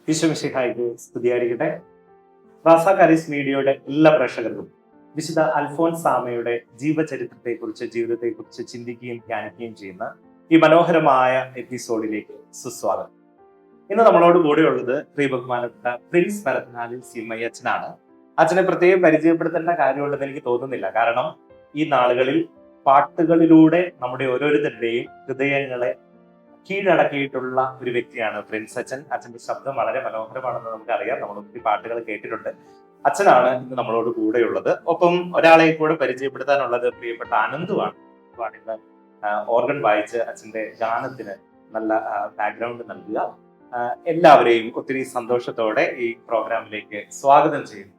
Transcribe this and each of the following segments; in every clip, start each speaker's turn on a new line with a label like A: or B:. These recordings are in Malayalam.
A: വിശ്വമിശിഹായിക്ക് സ്തുതിയായിരിക്കട്ടെ. റാസ കാരിസ് മീഡിയയുടെ എല്ലാ പ്രേക്ഷകർക്കും വിശുദ്ധ അൽഫോൻസാമയുടെ ജീവചരിത്രത്തെക്കുറിച്ച്, ജീവിതത്തെക്കുറിച്ച് ചിന്തിക്കുകയും ധ്യാനിക്കുകയും ചെയ്യുന്ന ഈ മനോഹരമായ എപ്പിസോഡിലേക്ക് സുസ്വാഗതം. ഇന്ന് നമ്മളോട് കൂടെയുള്ളത് ബഹുമാനപ്പെട്ട പ്രിൻസ് പരത്തനാലിൽ സീമയ്യ അച്ഛനാണ്. അച്ഛനെ പ്രത്യേകം പരിചയപ്പെടുത്തേണ്ട കാര്യമുണ്ടെന്ന് എനിക്ക് തോന്നുന്നില്ല. കാരണം ഈ നാളുകളിൽ പാട്ടുകളിലൂടെ നമ്മുടെ ഓരോരുത്തരുടെയും ഹൃദയങ്ങളെ കീഴടക്കിയിട്ടുള്ള ഒരു വ്യക്തിയാണ് പ്രിൻസ് അച്ഛൻ. അച്ഛന്റെ ശബ്ദം വളരെ മനോഹരമാണെന്ന് നമുക്കറിയാം. നമ്മൾ ഒത്തിരി പാട്ടുകൾ കേട്ടിട്ടുണ്ട്. അച്ഛനാണ് ഇന്ന് നമ്മളോട് കൂടെയുള്ളത്. ഒപ്പം ഒരാളെ കൂടെ പരിചയപ്പെടുത്താനുള്ളത് പ്രിയപ്പെട്ട അനന്തുവാണ്. ഇന്ന് ഓർഗൻ വായിച്ച് അച്ഛന്റെ ഗാനത്തിന് നല്ല ബാക്ക്ഗ്രൗണ്ട് നൽകുക. എല്ലാവരെയും ഒത്തിരി സന്തോഷത്തോടെ ഈ പ്രോഗ്രാമിലേക്ക് സ്വാഗതം ചെയ്യുന്നു.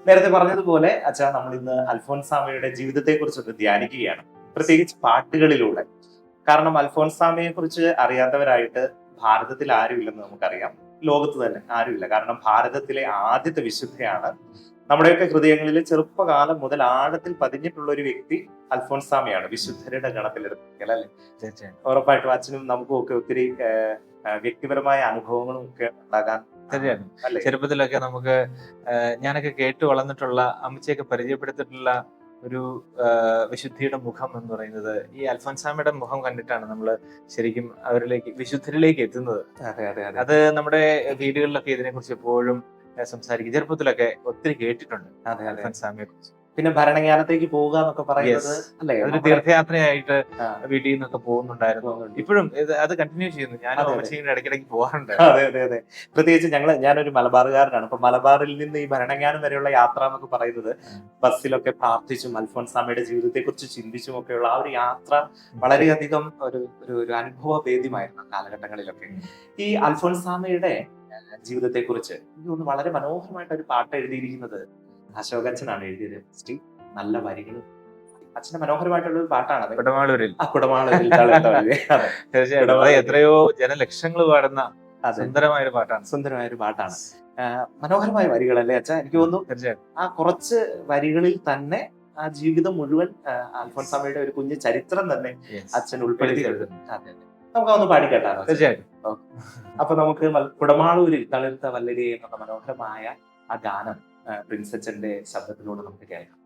A: നേരത്തെ പറഞ്ഞതുപോലെ അച്ഛാ, നമ്മൾ ഇന്ന് അൽഫോൻസാമയുടെ ജീവിതത്തെ കുറിച്ചൊക്കെ ധ്യാനിക്കുകയാണ്, പ്രത്യേകിച്ച് പാട്ടുകളിലൂടെ. കാരണം അൽഫോൻസാമയെ കുറിച്ച് അറിയാത്തവരായിട്ട് ഭാരതത്തിൽ ആരുമില്ലെന്ന് നമുക്കറിയാം, ലോകത്ത് തന്നെ ആരുമില്ല. കാരണം ഭാരതത്തിലെ ആദ്യത്തെ വിശുദ്ധയാണ്. നമ്മുടെയൊക്കെ ഹൃദയങ്ങളിൽ ചെറുപ്പകാലം മുതൽ ആഴത്തിൽ പതിഞ്ഞിട്ടുള്ള ഒരു വ്യക്തി അൽഫോൻസാമയാണ്, വിശുദ്ധരുടെ ഗണത്തിലെടുക്കുക അല്ലേ? ഉറപ്പായിട്ടും അച്ഛനും നമുക്കും ഒക്കെ ഒത്തിരി വ്യക്തിപരമായ അനുഭവങ്ങളും ഒക്കെ ഉണ്ടാകാൻ.
B: ചെറുപ്പത്തിലൊക്കെ നമുക്ക് ഞാനൊക്കെ കേട്ടു വളർന്നിട്ടുള്ള, അമ്മച്ചിയൊക്കെ പരിചയപ്പെടുത്തിയിട്ടുള്ള ഒരു വിശുദ്ധിയുടെ മുഖം എന്ന് പറയുന്നത് ഈ അൽഫോൻസാമയുടെ മുഖം കണ്ടിട്ടാണ് നമ്മൾ ശരിക്കും അവരിലേക്ക്, വിശുദ്ധരിലേക്ക് എത്തുന്നത്. അത് നമ്മുടെ വീടുകളിലൊക്കെ ഇതിനെ കുറിച്ച് എപ്പോഴും സംസാരിക്കും. ചെറുപ്പത്തിലൊക്കെ ഒത്തിരി കേട്ടിട്ടുണ്ട് അൽഫോൻസാമയെ കുറിച്ച്.
A: പിന്നെ ഭരണജ്ഞാനത്തേക്ക് പോവുക എന്നൊക്കെ പറയുന്നത് അല്ലേ,
B: ഒരു തീർത്ഥയാത്രയായിട്ട് വീട്ടിൽ നിന്നൊക്കെ പോകുന്നുണ്ടായിരുന്നു. ഇപ്പോഴും അത് കണ്ടിന്യൂ ചെയ്യുന്നു. ഞാൻ ഇടയ്ക്കിടയ്ക്ക് പോകാറുണ്ട്.
A: അതെ അതെ അതെ. പ്രത്യേകിച്ച് ഞാനൊരു മലബാറുകാരനാണ്. അപ്പൊ മലബാറിൽ നിന്ന് ഈ ഭരണജ്ഞാനം വരെയുള്ള യാത്ര എന്നൊക്കെ പറയുന്നത് ബസ്സിലൊക്കെ പ്രാർത്ഥിച്ചും അൽഫോൻസാമയുടെ ജീവിതത്തെ കുറിച്ച് ചിന്തിച്ചും ഒക്കെയുള്ള ആ ഒരു യാത്ര വളരെയധികം ഒരു അനുഭവ വേദ്യമായിരുന്നു കാലഘട്ടങ്ങളിലൊക്കെ. ഈ അൽഫോൻസാമയുടെ ജീവിതത്തെ കുറിച്ച് എനിക്ക് തോന്നുന്നു വളരെ മനോഹരമായിട്ട് ഒരു പാട്ട് എഴുതിയിരിക്കുന്നത് അശോകച്ചനാണ് എഴുതിയത്. നല്ല വരികളും അച്ഛന്റെ മനോഹരമായിട്ടുള്ള ഒരു പാട്ടാണ്
B: കുടമാളൂരിൽ.
A: തീർച്ചയായിട്ടും
B: എത്രയോ ജനലക്ഷങ്ങൾ പാടുന്ന സുന്ദരമായൊരു
A: പാട്ടാണ്. മനോഹരമായ വരികളല്ലേ അച്ഛാ? എനിക്ക് തോന്നുന്നു
B: തീർച്ചയായിട്ടും
A: ആ കുറച്ച് വരികളിൽ തന്നെ ആ ജീവിതം മുഴുവൻ അൽഫോൻസാമയുടെ ഒരു കുഞ്ഞു ചരിത്രം തന്നെ അച്ഛൻ ഉൾപ്പെടുത്തി എഴുതുന്നു. നമുക്കൊന്ന് പാടിക്കേട്ടാണ്.
B: തീർച്ചയായിട്ടും.
A: അപ്പൊ നമുക്ക് കുടമാളൂരിൽ തളിർത്ത വല്ലരി എന്നുള്ള മനോഹരമായ ആ ഗാനം പ്രിൻസ് അച്ഛന്റെ ശബ്ദത്തിലൂടെ നമുക്ക് കേൾക്കാം.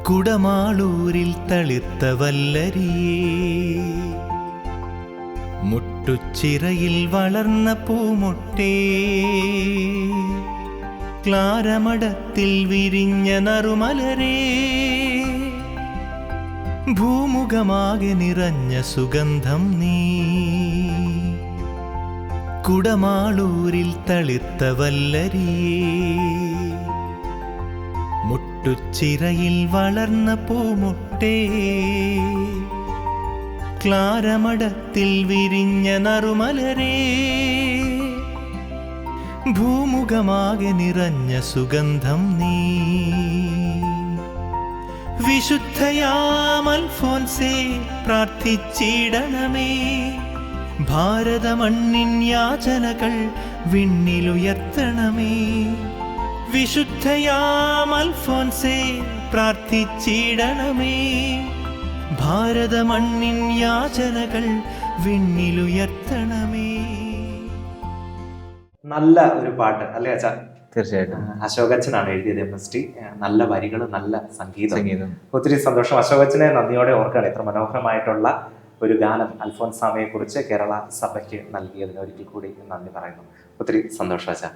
C: കുടമാളൂരിൽ തളിർത്ത വല്ലരിയേ, മുട്ടുച്ചിറയിൽ വളർന്ന പൂമൊട്ടേ, ക്ലാരമടത്തിൽ വിരിഞ്ഞ നറുമലരേ, ഭൂമുഖമാകെ നിറഞ്ഞ സുഗന്ധം നീ. കുടമാളൂരിൽ തളിർത്ത വല്ലരിയേ, മുട്ടുച്ചിറയിൽ വളർന്ന പൂമൊട്ടേ, ക്ലാരമടത്തിൽ വിരിഞ്ഞ നറുമലരേ, ഭൂമുഖമാകെ നിറഞ്ഞ സുഗന്ധം നീ. വിശുദ്ധയാം അൽഫോൻസേ പ്രാർത്ഥിച്ചിടണമേ, ഭാരതമണ്ണിൻ യാചനകൾ വിണ്ണിലുയർത്തണമേ. വിശുദ്ധയാം അൽഫോൻസേ പ്രാർത്ഥിച്ചിടണമേ, ഭാരതമണ്ണിൻ യാചനകൾ വിണ്ണിലുയർത്തണമേ.
A: നല്ല ഒരു പാട്ട് അല്ലേ അച്ഛാ?
B: തീർച്ചയായിട്ടും.
A: അശോകച്ചനാണ് എഴുതിയത്. നല്ല വരികൾ, നല്ല സംഗീതം. ഒത്തിരി സന്തോഷം. അശോകച്ചനെ നന്ദിയോടെ ഓർക്കുകയാണ്. ഇത്ര മനോഹരമായിട്ടുള്ള ഒരു ഗാനം അൽഫോൻസാമയെ കുറിച്ച് കേരള സഭയ്ക്ക് നൽകിയതിന് ഒരിക്കൽ കൂടി നന്ദി പറയുന്നു. ഒത്തിരി സന്തോഷം അച്ഛാ.